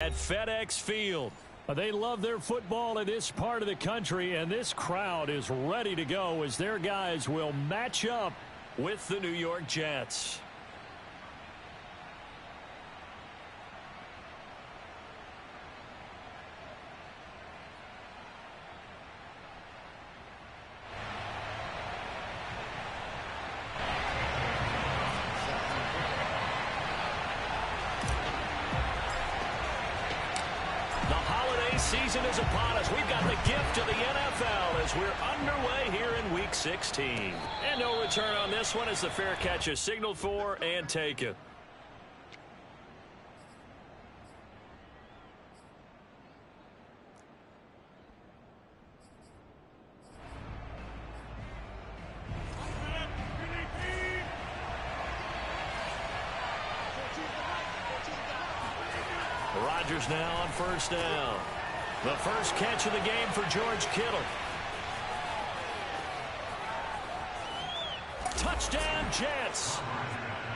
At FedEx Field. They love their football in this part of the country, and this crowd is ready to go as their guys will match up with the New York Jets. Season is upon us. We've got the gift of the NFL as we're underway here in Week 16. And no return on this one as the fair catch is signaled for and taken. Rodgers now on first down. The first catch of the game for George Kittle. Touchdown, Jets.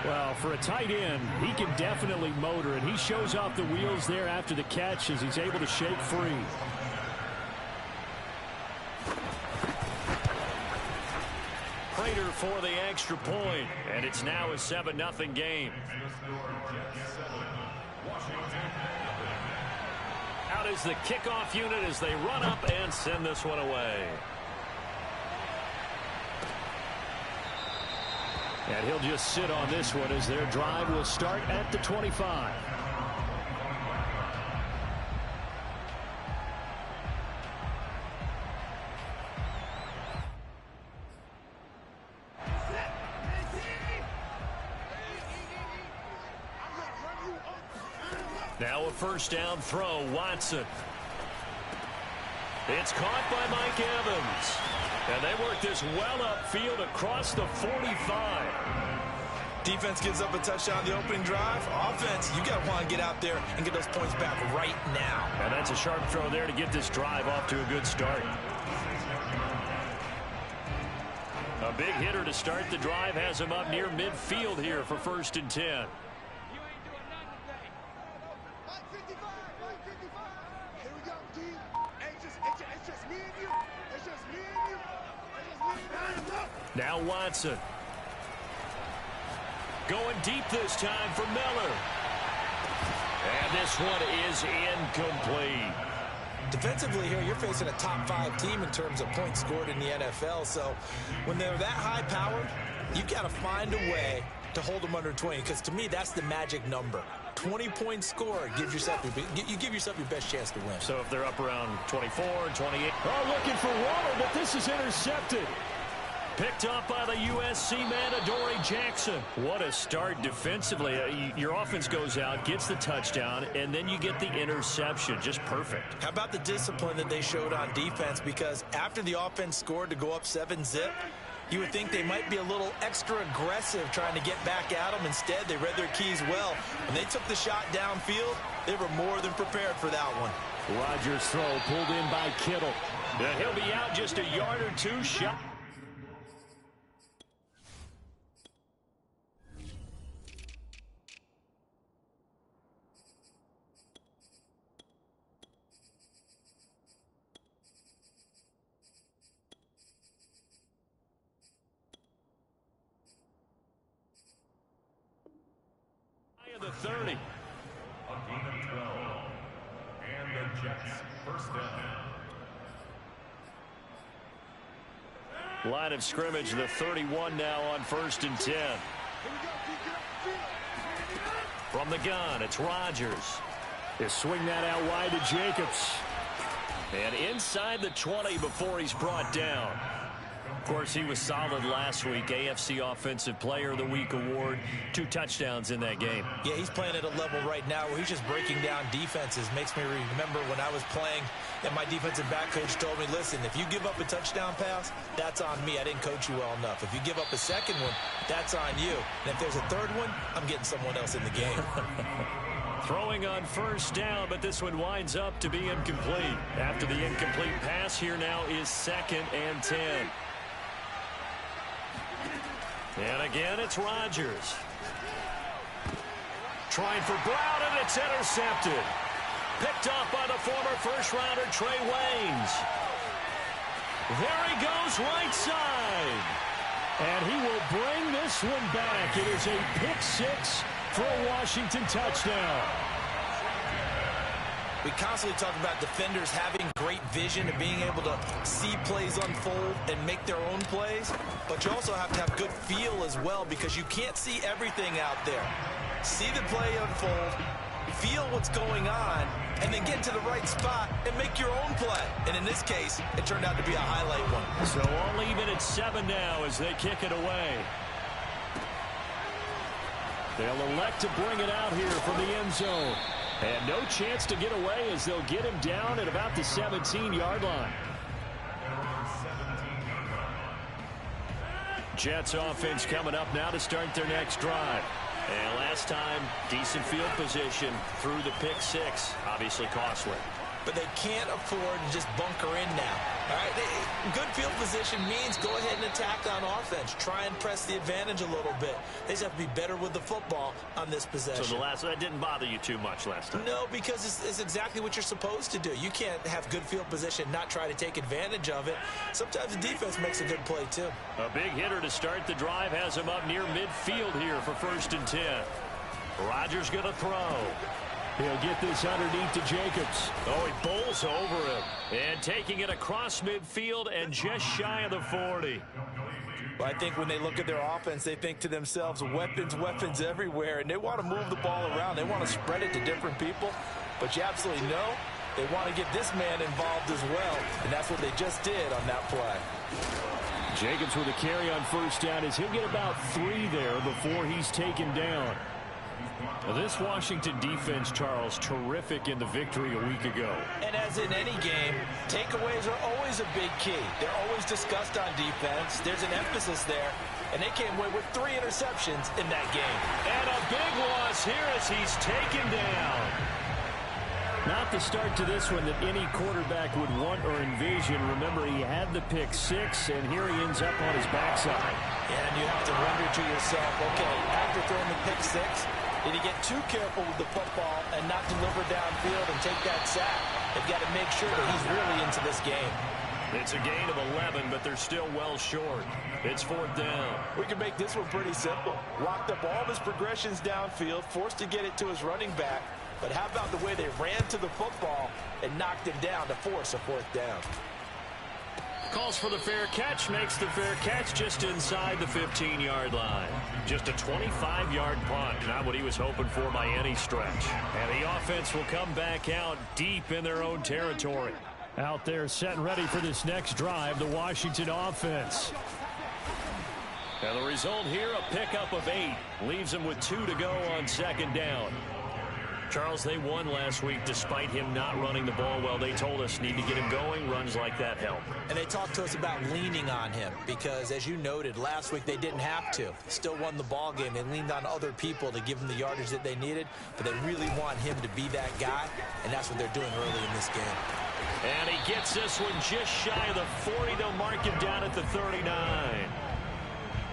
Well, for a tight end, he can definitely motor, and he shows off the wheels there after the catch as he's able to shake free. Prater for the extra point, and it's now a 7-0 game. Out is the kickoff unit as they run up and send this one away. And he'll just sit on this one as their drive will start at the 25. Now a first down throw, Watson. It's caught by Mike Evans. And they work this well upfield across the 45. Defense gives up a touchdown the opening drive. Offense, you got to want to get out there and get those points back right now. And that's a sharp throw there to get this drive off to a good start. A big hitter to start the drive has him up near midfield here for 1st and 10. Now Watson. Going deep this time for Miller. And this one is incomplete. Defensively here, you're facing a top 5 team in terms of points scored in the NFL. So when they're that high powered, you've got to find a way to hold them under 20. Because to me, that's the magic number. 20 points scored, you give yourself your best chance to win. So if they're up around 24, 28. Oh, looking for Waller, but this is intercepted. Picked up by the USC man, Adoree Jackson. What a start defensively. Your offense goes out, gets the touchdown, and then you get the interception. Just perfect. How about the discipline that they showed on defense? Because after the offense scored to go up 7-zip, you would think they might be a little extra aggressive trying to get back at them. Instead, they read their keys well. When they took the shot downfield, they were more than prepared for that one. Rodgers' throw pulled in by Kittle. And he'll be out just a yard or two shot. The 30. A gain of 12. And the Jets first down. Line of scrimmage, the 31 now on 1st and 10. From the gun, it's Rodgers. They swing that out wide to Jacobs. And inside the 20 before he's brought down. Of course, he was solid last week. AFC Offensive Player of the Week award. 2 touchdowns in that game. Yeah, he's playing at a level right now where he's just breaking down defenses. Makes me remember when I was playing and my defensive back coach told me, listen, if you give up a touchdown pass, that's on me. I didn't coach you well enough. If you give up a second one, that's on you. And if there's a third one, I'm getting someone else in the game. Throwing on first down, but this one winds up to be incomplete. After the incomplete pass, here now is 2nd and 10. And again, it's Rodgers. Trying for Brown, and it's intercepted. Picked off by the former first-rounder Trey Waynes. There he goes right side. And he will bring this one back. It is a pick-6 for a Washington touchdown. We constantly talk about defenders having great vision and being able to see plays unfold and make their own plays. But you also have to have good feel as well, because you can't see everything out there. See the play unfold, feel what's going on, and then get to the right spot and make your own play. And in this case, it turned out to be a highlight one. So all even at 7 now as they kick it away. They'll elect to bring it out here from the end zone. And no chance to get away as they'll get him down at about the 17-yard line. Jets offense coming up now to start their next drive. And last time, decent field position through the pick-6. Obviously costly. But they can't afford to just bunker in now. All right, good field position means go ahead and attack on offense. Try and press the advantage a little bit. They just have to be better with the football on this possession. So that didn't bother you too much last time? No, because it's exactly what you're supposed to do. You can't have good field position, not try to take advantage of it. Sometimes the defense makes a good play, too. A big hitter to start the drive has him up near midfield here for 1st and 10. Rodgers going to throw. He'll get this underneath to Jacobs. Oh, he bowls over him. And taking it across midfield and just shy of the 40. Well, I think when they look at their offense, they think to themselves, weapons everywhere, and they want to move the ball around. They want to spread it to different people. But you absolutely know they want to get this man involved as well, and that's what they just did on that play. Jacobs with a carry on 1st down as he'll get about 3 there before he's taken down. This Washington defense, Charles, terrific in the victory a week ago. And as in any game, takeaways are always a big key. They're always discussed on defense. There's an emphasis there, and they came away with 3 interceptions in that game. And a big loss here as he's taken down. Not the start to this one that any quarterback would want or envision. Remember, he had the pick-6, and here he ends up on his backside. And you have to wonder to yourself, okay, after throwing the pick-6, did he get too careful with the football and not deliver downfield and take that sack? They've got to make sure that he's really into this game. It's a gain of 11, but they're still well short. It's 4th down. We can make this one pretty simple. Locked up all of his progressions downfield, forced to get it to his running back. But how about the way they ran to the football and knocked him down to force a 4th down? Calls for the fair catch, makes the fair catch just inside the 15-yard line. Just a 25-yard punt, not what he was hoping for by any stretch. And the offense will come back out deep in their own territory. Out there set and ready for this next drive, the Washington offense. And the result here, a pickup of 8. Leaves them with 2 to go on 2nd down. Charles, they won last week despite him not running the ball well. They told us need to get him going. Runs like that help. And they talked to us about leaning on him because, as you noted, last week they didn't have to. Still won the ball game. They leaned on other people to give them the yardage that they needed, but they really want him to be that guy, and that's what they're doing early in this game. And he gets this one just shy of the 40. They'll mark him down at the 39.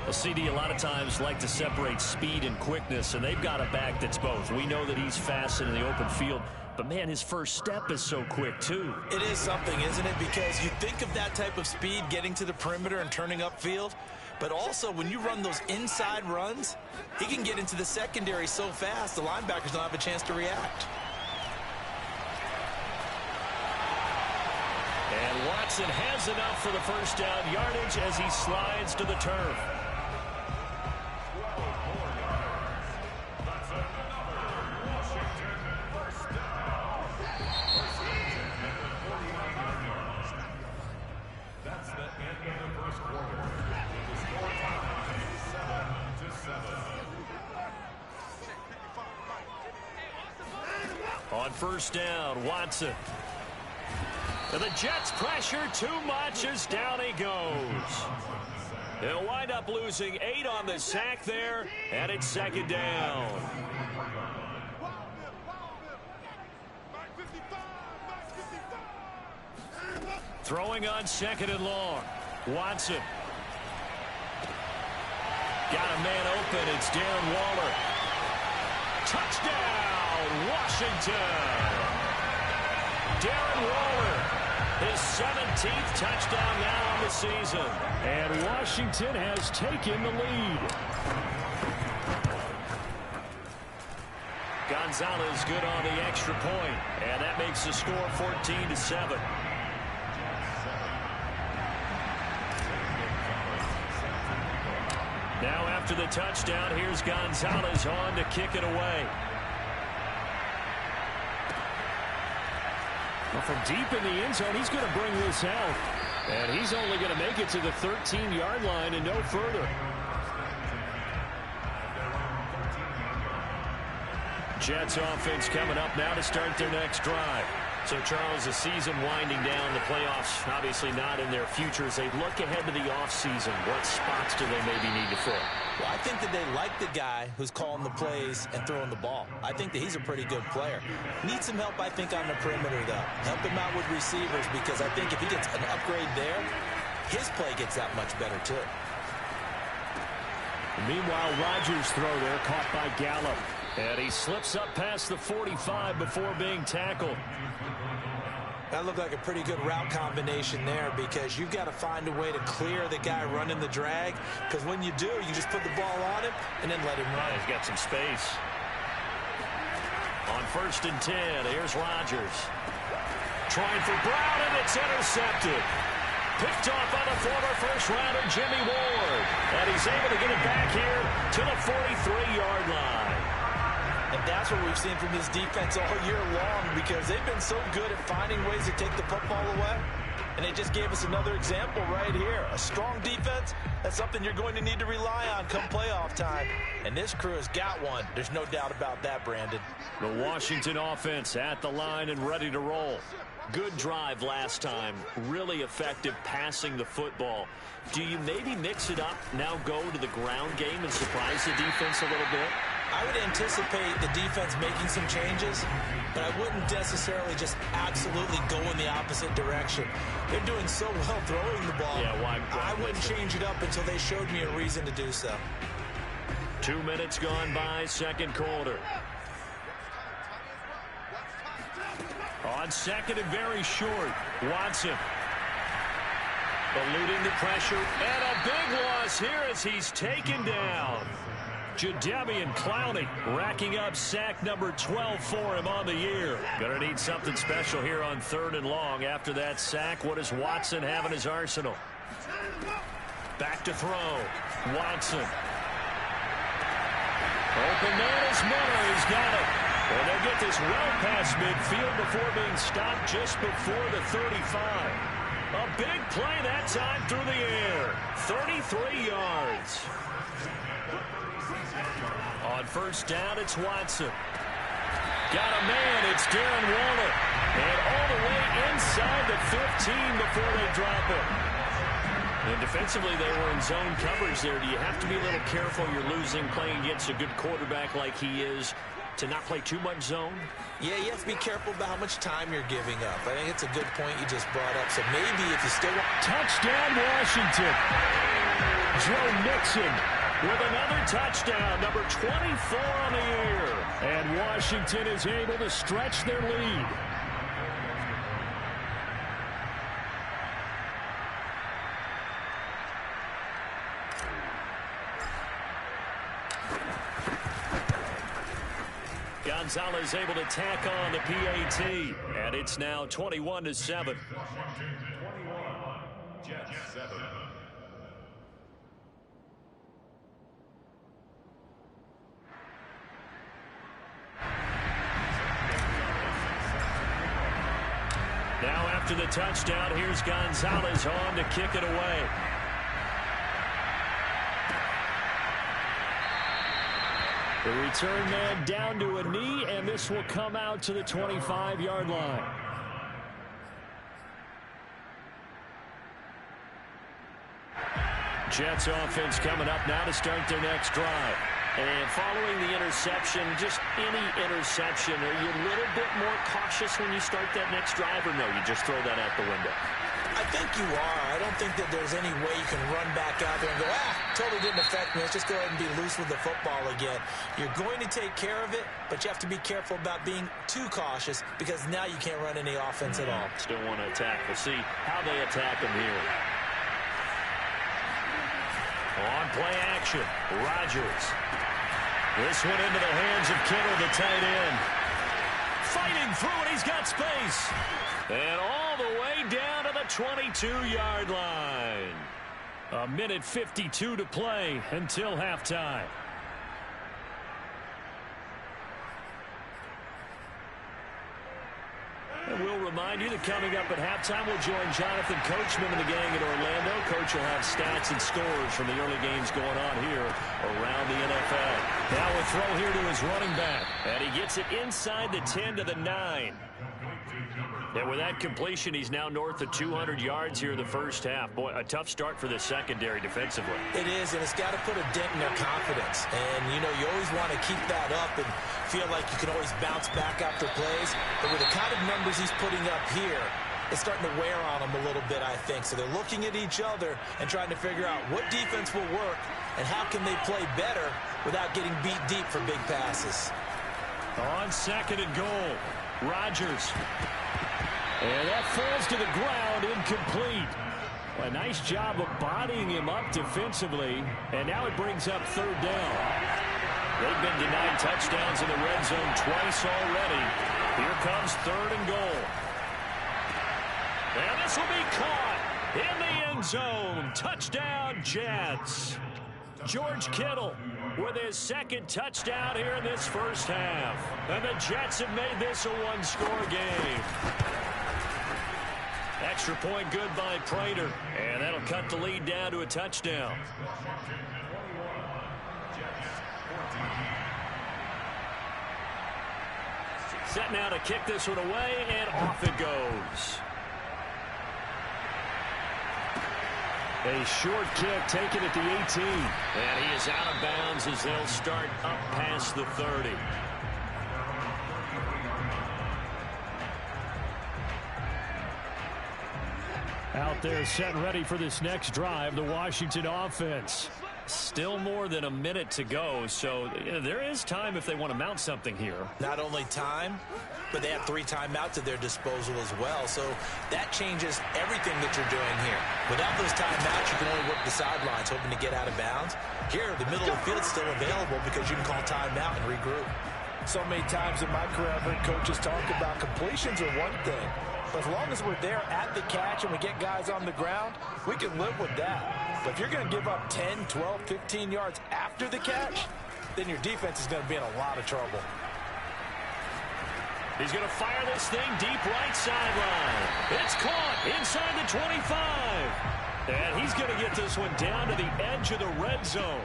Well, CD, a lot of times like to separate speed and quickness, and they've got a back that's both. We know that he's fast in the open field, but, man, his first step is so quick, too. It is something, isn't it? Because you think of that type of speed getting to the perimeter and turning upfield, but also when you run those inside runs, he can get into the secondary so fast the linebackers don't have a chance to react. And Watson has enough for the 1st down yardage as he slides to the turf. On 1st down, Watson. And the Jets pressure too much as down he goes. They'll wind up losing 8 on the sack there, and it's 2nd down. Throwing on 2nd and long. Watson. Got a man open. It's Darren Waller. Touchdown, Washington. Darren Waller. His 17th touchdown now on the season. And Washington has taken the lead. Gonzalez good on the extra point, and that makes the score 14-7. Now after the touchdown, here's Gonzalez on to kick it away. Well, from deep in the end zone, he's going to bring this out. And he's only going to make it to the 13-yard line and no further. Jets offense coming up now to start their next drive. So, Charles, the season winding down, the playoffs obviously not in their future. As they look ahead to the offseason, what spots do they maybe need to fill? Well, I think that they like the guy who's calling the plays and throwing the ball. I think that he's a pretty good player. Needs some help, I think, on the perimeter, though. Help him out with receivers, because I think if he gets an upgrade there, his play gets that much better, too. Meanwhile, Rodgers' throw there caught by Gallup. And he slips up past the 45 before being tackled. That looked like a pretty good route combination there, because you've got to find a way to clear the guy running the drag, because when you do, you just put the ball on him and then let him run. He's got some space. On 1st and 10, here's Rodgers. Trying for Brown, and it's intercepted. Picked off on the former first-rounder Jimmy Ward. And he's able to get it back here to the 43-yard line. And that's what we've seen from this defense all year long, because they've been so good at finding ways to take the football away. And they just gave us another example right here. A strong defense, that's something you're going to need to rely on come playoff time. And this crew has got one. There's no doubt about that, Brandon. The Washington offense at the line and ready to roll. Good drive last time. Really effective passing the football. Do you maybe mix it up, now go to the ground game and surprise the defense a little bit? I would anticipate the defense making some changes, but I wouldn't necessarily just absolutely go in the opposite direction. They're doing so well throwing the ball. Yeah, why I wouldn't change it up until they showed me a reason to do so. 2 minutes gone by, second quarter. On second and very short, Watson. Eluding the pressure, and a big loss here as he's taken down. Jadeveon Clowney racking up sack number 12 for him on the year. Gonna need something special here on 3rd and long. After that sack, what does Watson have in his arsenal? Back to throw. Watson. Open man is Miller. He's got it. And they get this well past midfield before being stopped just before the 35. A big play that time through the air. 33 yards. On 1st down, it's Watson. Got a man. It's Darren Waller. And all the way inside the 15 before they drop it. And defensively, they were in zone coverage there. Do you have to be a little careful? You're losing playing against a good quarterback like he is to not play too much zone? Yeah, you have to be careful about how much time you're giving up. I think it's a good point you just brought up. So maybe if you still want... Touchdown, Washington. Joe Mixon with another touchdown, number 24 on the year. And Washington is able to stretch their lead. Gonzalez able to tack on the PAT, and it's now 21-7. Washington 21, Jets 7. Now after the touchdown, here's Gonzalez on to kick it away. The return man down to a knee, and this will come out to the 25-yard line. Jets offense coming up now to start their next drive. And following the interception, just any interception, are you a little bit more cautious when you start that next drive, or no, you just throw that out the window? I think you are. I don't think that there's any way you can run back out there and go, totally didn't affect me. Let's just go ahead and be loose with the football again. You're going to take care of it, but you have to be careful about being too cautious because now you can't run any offense at all. Still want to attack. We'll see how they attack him here. On play action, Rodgers. This one into the hands of Kittle, the tight end. Fighting through it, he's got space. And all the way down to the 22-yard line. A minute 52 to play until halftime. And we'll remind you that coming up at halftime, we'll join Jonathan Coachman and the gang in Orlando. Coach will have stats and scores from the early games going on here around the NFL. Now a throw here to his running back. And he gets it inside the 10 to the 9. And with that completion, he's now north of 200 yards here in the first half. Boy, a tough start for the secondary defensively. It is, and it's got to put a dent in their confidence. And, you know, you always want to keep that up and feel like you can always bounce back after plays. But with the kind of numbers he's putting up here, it's starting to wear on them a little bit, I think. So they're looking at each other and trying to figure out what defense will work and how can they play better without getting beat deep for big passes. On second and goal, Rodgers. And that falls to the ground, incomplete. A nice job of bodying him up defensively, and now it brings up third down. They've been denied touchdowns in the red zone twice already. Here comes third and goal. And this will be caught in the end zone. Touchdown, Jets. George Kittle with his second touchdown here in this first half. And the Jets have made this a one-score game. Extra point good by Prater. And that'll cut the lead down to a touchdown. Set now to kick this one away, and off it goes. A short kick taken at the 18. And he is out of bounds as they'll start up past the 30. Out there set and ready for this next drive, the Washington offense. Still more than a minute to go, so there is time if they want to mount something here. Not only time, but they have 3 timeouts at their disposal as well, so that changes everything that you're doing here. Without those timeouts, you can only work the sidelines, hoping to get out of bounds. Here, the middle of the field is still available because you can call timeout and regroup. So many times in my career, I've heard coaches talk about completions are one thing, but as long as we're there at the catch and we get guys on the ground, we can live with that. But if you're going to give up 10, 12, 15 yards after the catch, then your defense is going to be in a lot of trouble. He's going to fire this thing deep right sideline. It's caught inside the 25. And he's going to get this one down to the edge of the red zone.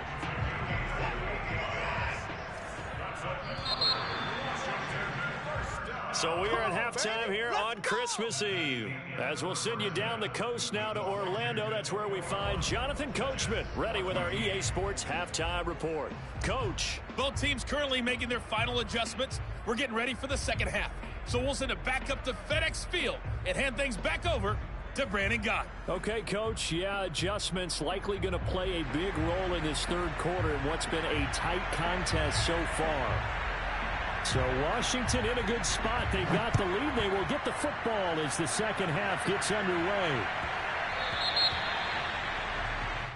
So we are at halftime here on Christmas Eve. As we'll send you down the coast now to Orlando, that's where we find Jonathan Coachman, ready with our EA Sports Halftime Report. Coach. Both teams currently making their final adjustments. We're getting ready for the second half. So we'll send it back up to FedEx Field and hand things back over to Brandon Gott. Okay, Coach. Yeah, adjustments likely going to play a big role in this third quarter in what's been a tight contest so far. So Washington in a good spot. They've got the lead. They will get the football as the second half gets underway.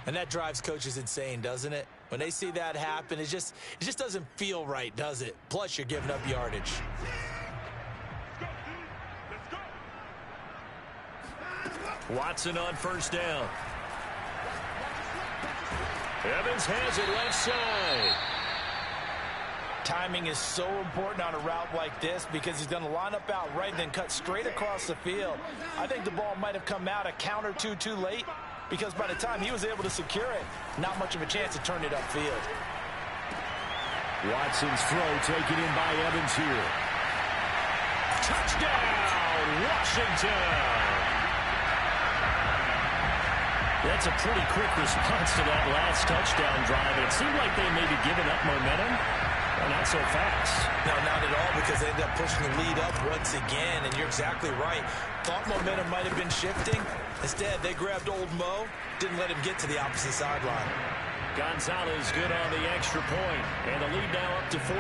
And that drives coaches insane, doesn't it? When they see that happen, it just doesn't feel right, does it? Plus, you're giving up yardage. Watson on first down. Evans has it left side. Timing is so important on a route like this because he's going to line up out right and then cut straight across the field. I think the ball might have come out a count or two too late because by the time he was able to secure it, not much of a chance to turn it upfield. Watson's throw taken in by Evans here. Touchdown, Washington! That's a pretty quick response to that last touchdown drive. It seemed like they may be giving up momentum. Well, not so fast. No, not at all, because they ended up pushing the lead up once again, and you're exactly right. Thought momentum might have been shifting. Instead, they grabbed Old Mo, didn't let him get to the opposite sideline. Gonzalez good on the extra point, and the lead now up to 14.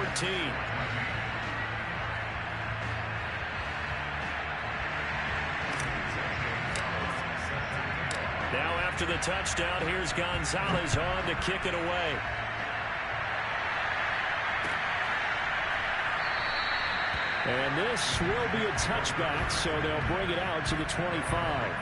Now after the touchdown, here's Gonzalez on to kick it away. And this will be a touchback, so they'll bring it out to the 25.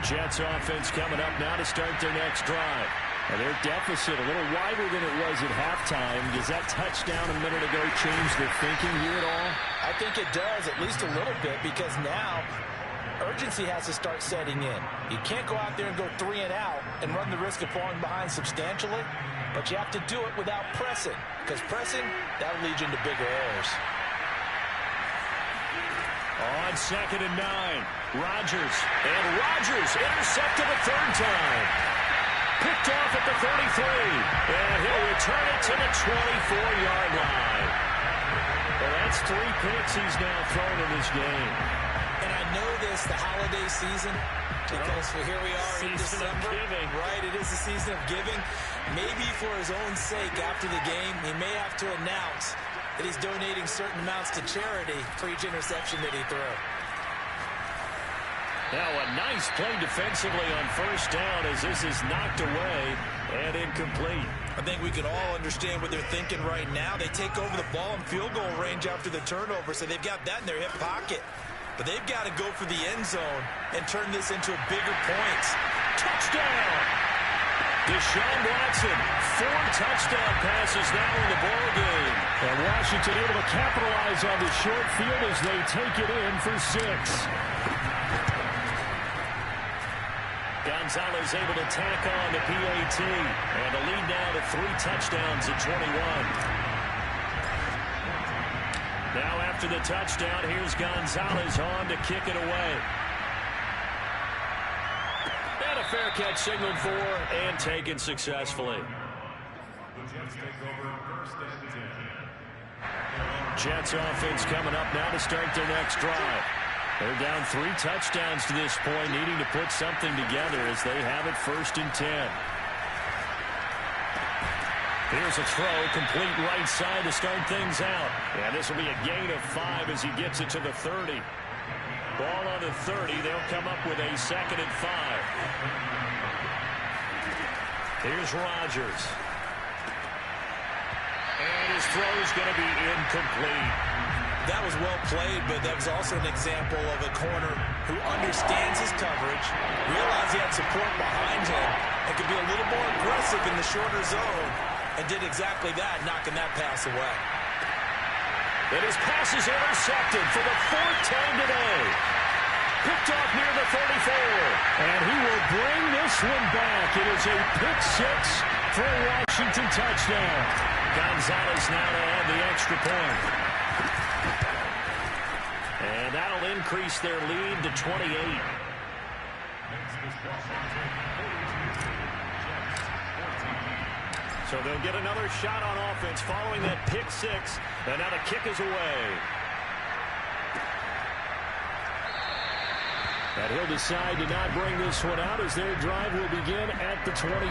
Jets offense coming up now to start their next drive. And their deficit a little wider than it was at halftime. Does that touchdown a minute ago change their thinking here at all? I think it does, at least a little bit, because now urgency has to start setting in. You can't go out there and go 3 and out and run the risk of falling behind substantially, but you have to do it without pressing, because pressing, that'll lead you into bigger errors. On 2nd and 9, Rodgers. And Rodgers intercepted a third time. Picked off at the 33. And he'll return it to the 24-yard line. Well, that's 3 picks he's now thrown in this game. And I know this, the holiday season, because here we are in December. Right, it is the season of giving. Maybe for his own sake after the game, he may have to announce that he's donating certain amounts to charity for each interception that he threw. Now a nice play defensively on first down as this is knocked away and incomplete. I think we can all understand what they're thinking right now. They take over the ball in field goal range after the turnover, so they've got that in their hip pocket. But they've got to go for the end zone and turn this into a bigger points. Touchdown! Deshaun Watson, 4 touchdown passes now in the ball game. And Washington able to capitalize on the short field as they take it in for 6. Gonzalez able to tack on the PAT. And the lead now to 3 touchdowns at 21. Now after the touchdown, here's Gonzalez on to kick it away. And a fair catch signaled for and taken successfully. The Jets take over 1st and 10. Jets offense coming up now to start their next drive. They're down 3 touchdowns to this point, needing to put something together as they have it 1st and 10. Here's a throw, complete right side to start things out. And this will be a gain of 5 as he gets it to the 30. Ball on the 30. They'll come up with a 2nd and 5. Here's Rodgers. And his throw is going to be incomplete. That was well played, but that was also an example of a corner who understands his coverage, realized he had support behind him, and could be a little more aggressive in the shorter zone, and did exactly that, knocking that pass away. And his pass is intercepted for the 4th time today. Picked off near the 34. And he will bring this one back. It is a pick 6 for a Washington touchdown. Gonzalez now to add the extra point. And that'll increase their lead to 28. So they'll get another shot on offense following that pick 6. And now the kick is away. And he'll decide to not bring this one out as their drive will begin at the 25.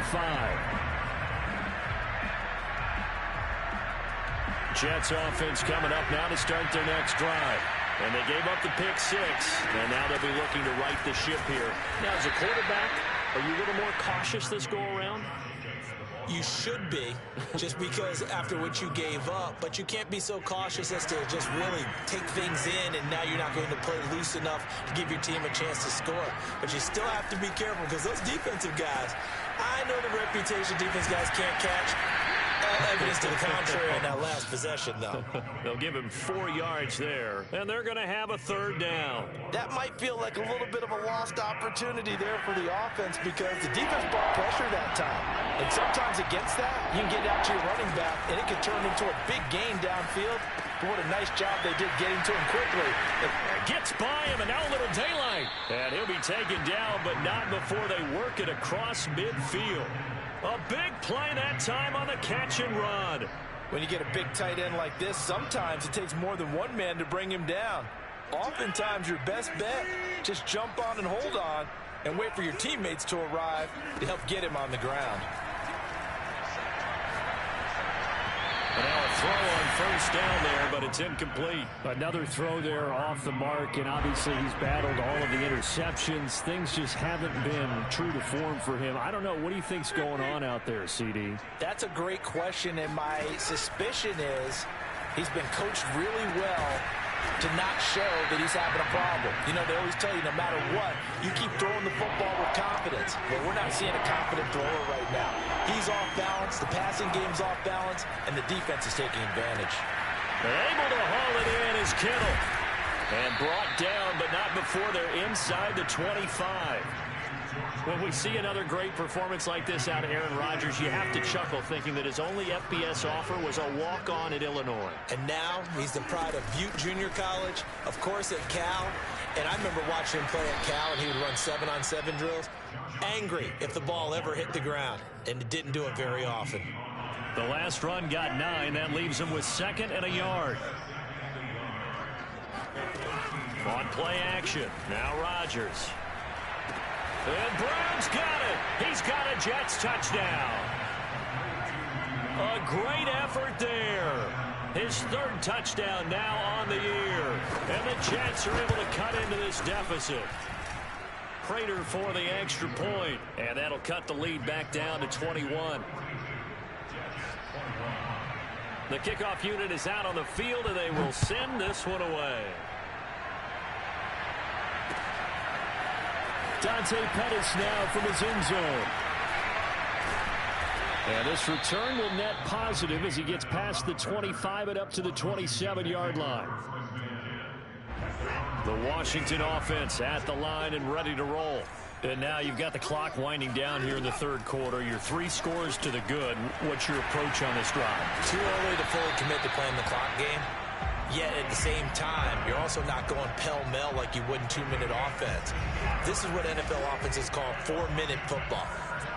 Jets offense coming up now to start their next drive. And they gave up the pick 6, and now they'll be looking to right the ship here. Now, as a quarterback, are you a little more cautious this go around? You should be, just because after what you gave up, but you can't be so cautious as to just really take things in, and now you're not going to play loose enough to give your team a chance to score. But you still have to be careful, because those defensive guys, I know the reputation defense guys can't catch. Evidence to the contrary on that last possession, though. They'll give him 4 yards there, and they're going to have a 3rd down. That might feel like a little bit of a lost opportunity there for the offense, because the defense brought pressure that time. And sometimes against that, you can get out to your running back, and it can turn into a big gain downfield. but what a nice job they did getting to him quickly. Gets by him, and now a little daylight. And he'll be taken down, but not before they work it across midfield. A big play that time on the catch and run. When you get a big tight end like this, sometimes it takes more than one man to bring him down. Oftentimes, your best bet, just jump on and hold on and wait for your teammates to arrive to help get him on the ground. And now a throw on first down there, but it's incomplete. Another throw there off the mark, and obviously he's battled all of the interceptions. Things just haven't been true to form for him. I don't know. What do you think's going on out there, CD? That's a great question, and my suspicion is he's been coached really well to not show that he's having a problem. You know, they always tell you no matter what, you keep throwing the football with confidence. Well, we're not seeing a confident thrower right now. He's off balance, the passing game's off balance, and the defense is taking advantage. Able to haul it in is Kittle. And brought down, but not before they're inside the 25. When we see another great performance like this out of Aaron Rodgers, you have to chuckle thinking that his only FBS offer was a walk-on at Illinois. And now he's the pride of Butte Junior College, of course at Cal. And I remember watching him play at Cal, and he would run 7-on-7 drills. Angry if the ball ever hit the ground, and it didn't do it very often. The last run got 9. That leaves him with 2nd and a yard. On play action, now Rodgers. And Brown's got it. He's got a Jets touchdown. A great effort there. His 3rd touchdown now on the year. And the Jets are able to cut into this deficit. Prater for the extra point. And that'll cut the lead back down to 21. The kickoff unit is out on the field, and they will send this one away. Dante Pettis now from his end zone. And this return will net positive as he gets past the 25 and up to the 27-yard line. The Washington offense at the line and ready to roll. And now you've got the clock winding down here in the 3rd quarter. You're 3 scores to the good. What's your approach on this drive? Too early to fully commit to playing the clock game. Yet at the same time, you're also not going pell-mell like you would in 2-minute offense. This is what NFL offenses call 4-minute football.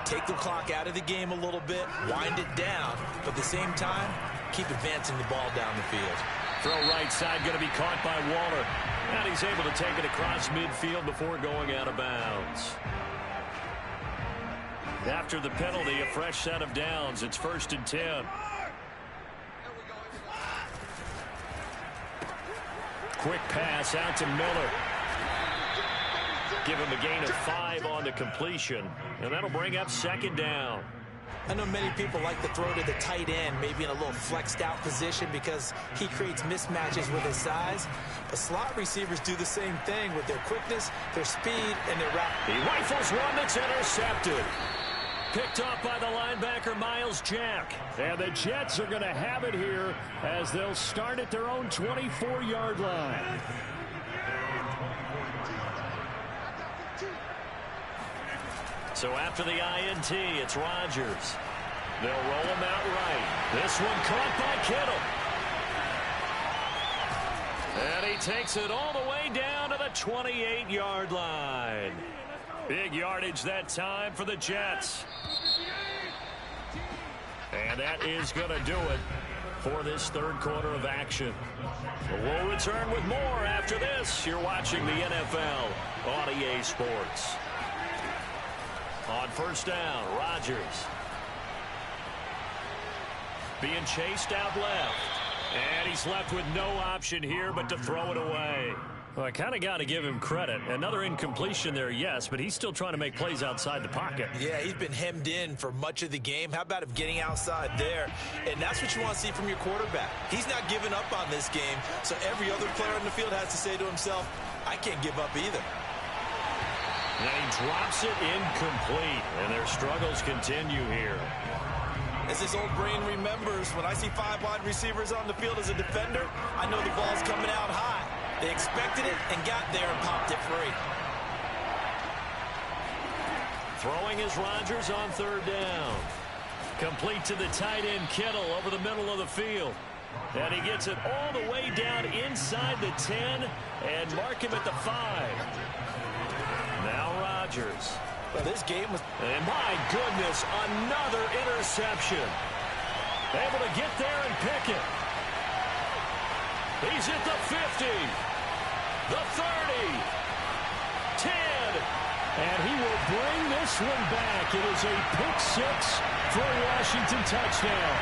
Take the clock out of the game a little bit, wind it down, but at the same time, keep advancing the ball down the field. Throw right side going to be caught by Waller. And he's able to take it across midfield before going out of bounds. After the penalty, a fresh set of downs. It's 1st and 10. Quick pass out to Miller. Give him a gain of 5 on the completion. And that'll bring up 2nd down. I know many people like to throw to the tight end, maybe in a little flexed out position because he creates mismatches with his size. But slot receivers do the same thing with their quickness, their speed, and their route. He rifles one that's intercepted. Picked off by the linebacker, Miles Jack. And the Jets are going to have it here as they'll start at their own 24-yard line. So after the INT, it's Rodgers. They'll roll him out right. This one caught by Kittle. And he takes it all the way down to the 28-yard line. Big yardage that time for the Jets. And that is going to do it for this 3rd quarter of action. We'll return with more after this. You're watching the NFL on EA Sports. On 1st down, Rodgers. Being chased out left. And he's left with no option here but to throw it away. Well, I kind of got to give him credit. Another incompletion there, yes, but he's still trying to make plays outside the pocket. Yeah, he's been hemmed in for much of the game. How about him getting outside there? And that's what you want to see from your quarterback. He's not giving up on this game, so every other player on the field has to say to himself, I can't give up either. And he drops it incomplete, and their struggles continue here. As this old brain remembers, when I see 5 wide receivers on the field as a defender, I know the ball's coming out high. They expected it and got there and popped it free. Throwing is Rodgers on 3rd down. Complete to the tight end, Kittle, over the middle of the field. And he gets it all the way down inside the 10 and mark him at the 5. Now Rodgers. Well, this game was... And my goodness, another interception. Able to get there and pick it. He's at the 50, the 30, 10. And he will bring this one back. It is a pick 6 for a Washington touchdown.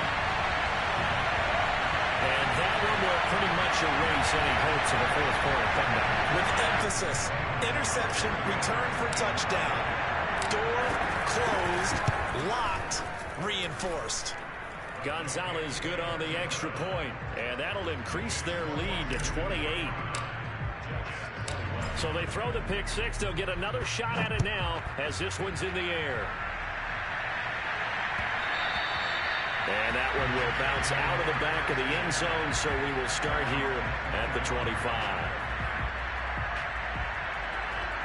And that one will pretty much erase any hopes of a fourth quarter comeback. With emphasis, interception, return for touchdown. Door closed, locked, reinforced. Gonzalez good on the extra point, and that'll increase their lead to 28. So they throw the pick 6. They'll get another shot at it now as this one's in the air. And that one will bounce out of the back of the end zone, so we will start here at the 25.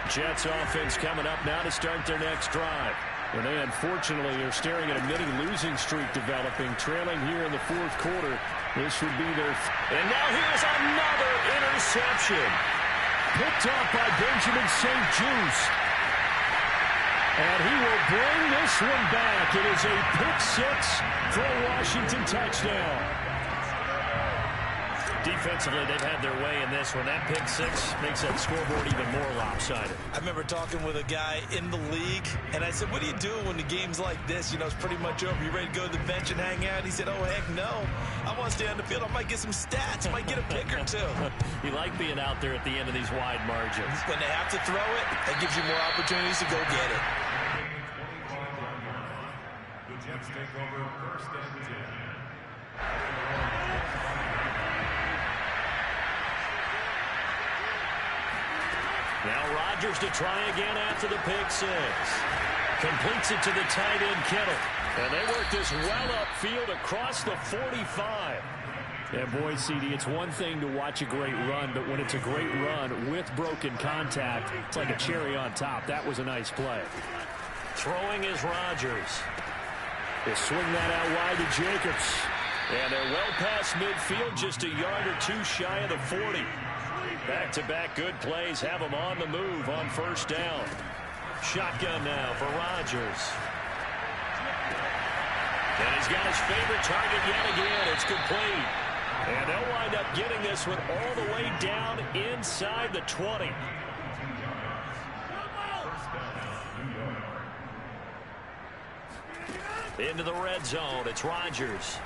Jets offense coming up now to start their next drive. And they unfortunately are staring at a mini losing streak developing, trailing here in the fourth quarter. This would be their... And now here's another interception. Picked up by Benjamin St-Juste. And he will bring this one back. It is a pick 6 for a Washington touchdown. Defensively, they've had their way in this one. That pick 6 makes that scoreboard even more lopsided. I remember talking with a guy in the league, and I said, what do you do when the game's like this? You know, it's pretty much over. You ready to go to the bench and hang out? He said, oh, heck no. I want to stay on the field. I might get some stats. I might get a pick or two. You like being out there at the end of these wide margins. When they have to throw it, that gives you more opportunities to go get it. The Jets take over first and 10. Now Rodgers to try again after the pick 6. Completes it to the tight end Kittle. And they work this well upfield across the 45. And boy, CD, it's one thing to watch a great run, but when it's a great run with broken contact, it's like a cherry on top. That was a nice play. Throwing is Rodgers. They swing that out wide to Jacobs. And they're well past midfield, just a yard or two shy of the 40. Back-to-back good plays have him on the move on first down. Shotgun now for Rodgers. And he's got his favorite target yet again. It's complete. And they'll wind up getting this one all the way down inside the 20. Into the red zone. It's Rodgers.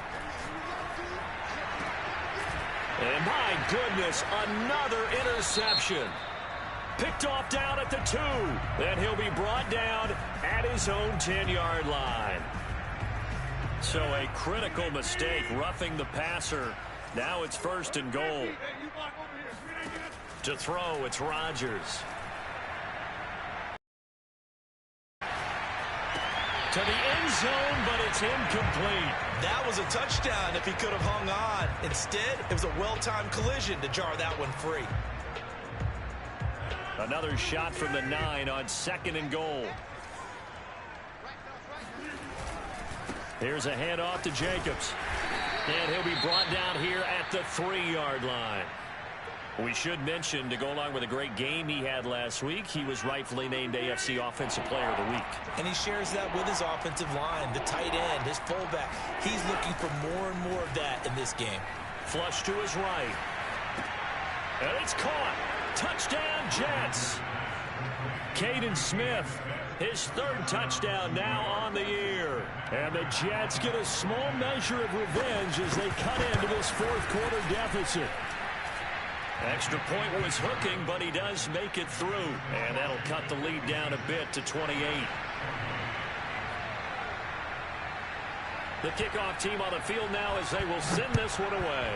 And my goodness, another interception. Picked off down at the 2. Then he'll be brought down at his own 10-yard line. So a critical mistake, roughing the passer. Now it's first and goal. To throw, it's Rodgers. To the end zone, but it's incomplete. That was a touchdown if he could have hung on. Instead, it was a well-timed collision to jar that one free. Another shot from the 9 on second and goal. Here's a handoff to Jacobs. And he'll be brought down here at the 3-yard line. We should mention, to go along with a great game he had last week, he was rightfully named AFC Offensive Player of the Week. And he shares that with his offensive line, the tight end, his fullback. He's looking for more and more of that in this game. Flush to his right. And it's caught. Touchdown, Jets. Caden Smith, his 3rd touchdown now on the year. And the Jets get a small measure of revenge as they cut into this fourth quarter deficit. Extra point was hooking, but he does make it through. And that'll cut the lead down a bit to 28. The kickoff team on the field now as they will send this one away.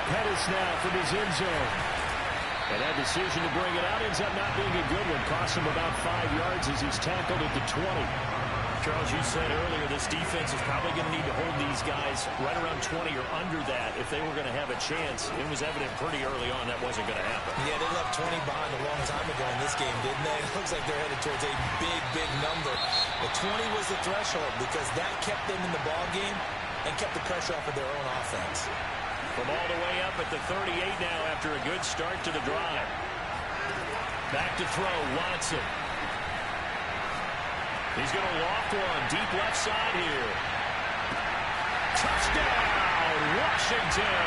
Pettis now from his end zone. And that decision to bring it out ends up not being a good one. Cost him about 5 yards as he's tackled at the 20. Charles, you said earlier this defense is probably going to need to hold these guys right around 20 or under that if they were going to have a chance. It was evident pretty early on that wasn't going to happen. Yeah, they left 20 behind a long time ago in this game, didn't they? It looks like they're headed towards a big, big number. But 20 was the threshold because that kept them in the ball game and kept the pressure off of their own offense. From all the way up at the 38 now after a good start to the drive. Back to throw, Watson. He's going to loft one, deep left side here. Touchdown, Washington!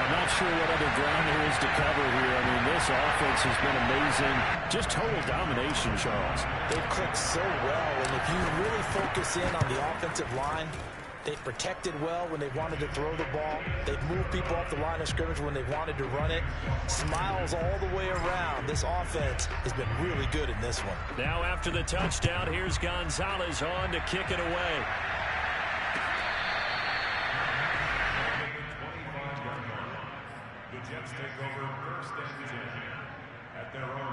I'm not sure what other ground there is to cover here. I mean, this offense has been amazing. Just total domination, Charles. They've clicked so well, and if you really focus in on the offensive line, they've protected well when they wanted to throw the ball. They've moved people off the line of scrimmage when they wanted to run it. Smiles all the way around. This offense has been really good in this one. Now after the touchdown, here's Gonzalez on to kick it away. The Jets take over first and 10 at their own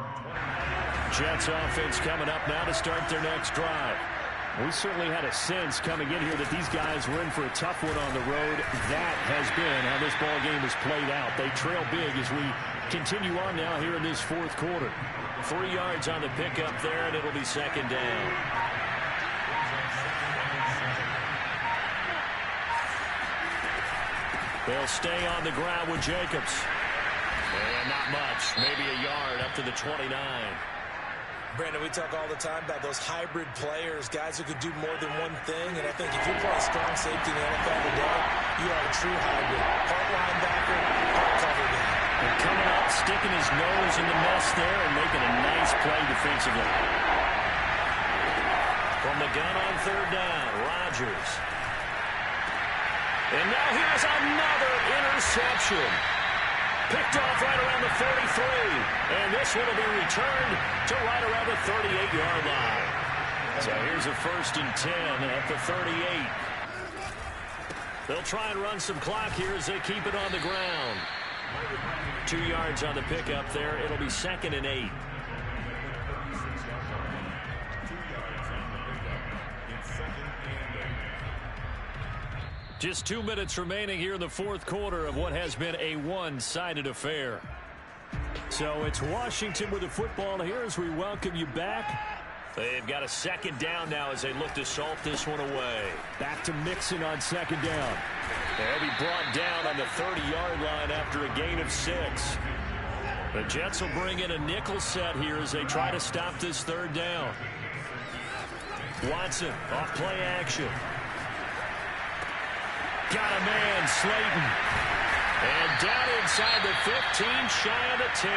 20. Jets offense coming up now to start their next drive. We certainly had a sense coming in here that these guys were in for a tough one on the road. That has been how this ball game has played out. They trail big as we continue on now here in this fourth quarter. 3 yards on the pickup there, and it'll be second down. They'll stay on the ground with Jacobs. And not much, maybe a yard up to the 29. Brandon, we talk all the time about those hybrid players, guys who can do more than one thing. And I think if you're playing strong safety in the NFL today, you are a true hybrid. Part linebacker, part cover guy. And coming up, sticking his nose in the mess there and making a nice play defensively. From the gun on third down, Rodgers. And now here's another interception. Picked off right around the 33. And this one will be returned to right around the 38-yard line. So here's a 1st and 10 at the 38. They'll try and run some clock here as they keep it on the ground. 2 yards on the pickup there. It'll be 2nd and 8. Just 2 minutes remaining here in the fourth quarter of what has been a one-sided affair. So it's Washington with the football here as we welcome you back. They've got a second down now as they look to salt this one away. Back to Mixon on second down. They'll be brought down on the 30-yard line after a gain of 6. The Jets will bring in a nickel set here as they try to stop this third down. Watson off play action. Got a man, Slayton. And down inside the 15, shy of the 10.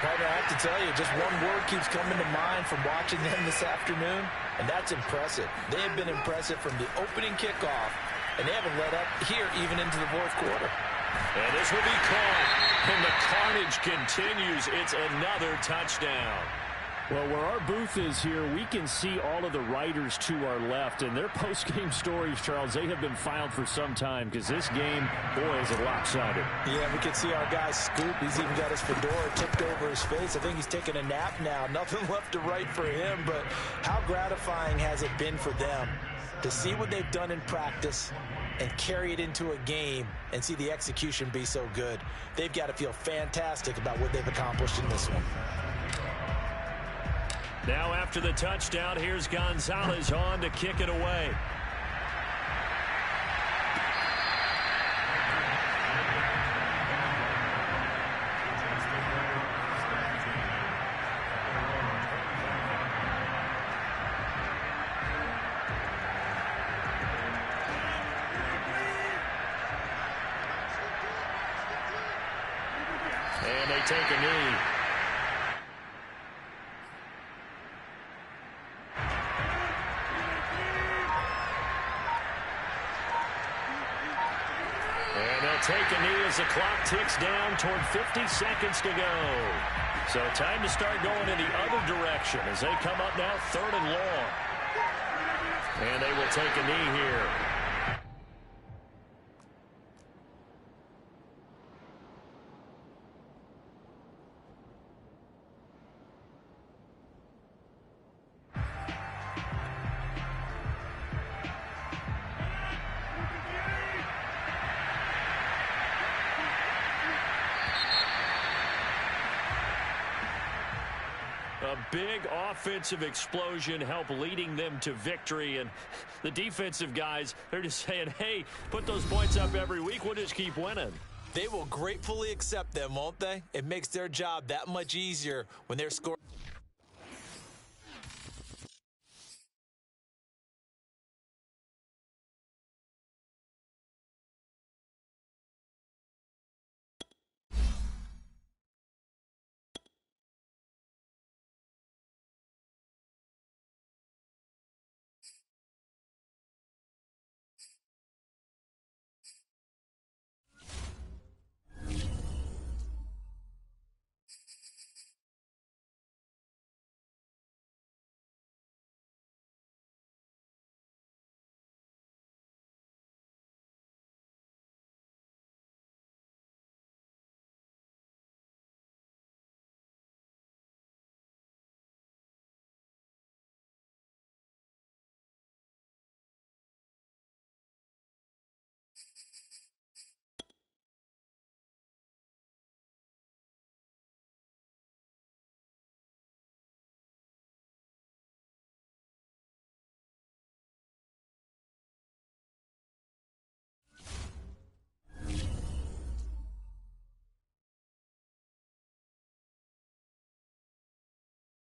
Partner, I have to tell you, just one word keeps coming to mind from watching them this afternoon, and that's impressive. They have been impressive from the opening kickoff, and they haven't let up here even into the fourth quarter. And this will be caught, and the carnage continues. It's another touchdown. Well, where our booth is here, we can see all of the writers to our left, and their post-game stories, Charles, they have been filed for some time because this game, boy, is it lopsided. Yeah, we can see our guy Scoop. He's even got his fedora tipped over his face. I think he's taking a nap now. Nothing left to write for him, but how gratifying has it been for them to see what they've done in practice and carry it into a game and see the execution be so good. They've got to feel fantastic about what they've accomplished in this one. Now after the touchdown, here's Gonzalez on to kick it away. And they take a knee. Take a knee as the clock ticks down toward 50 seconds to go. So time to start going in the other direction as they come up now 3rd and long. And they will take a knee here. big offensive explosion help leading them to victory. And the defensive guys, they're just saying, hey, put those points up every week. We'll just keep winning. They will gratefully accept them, won't they? It makes their job that much easier when they're scoring.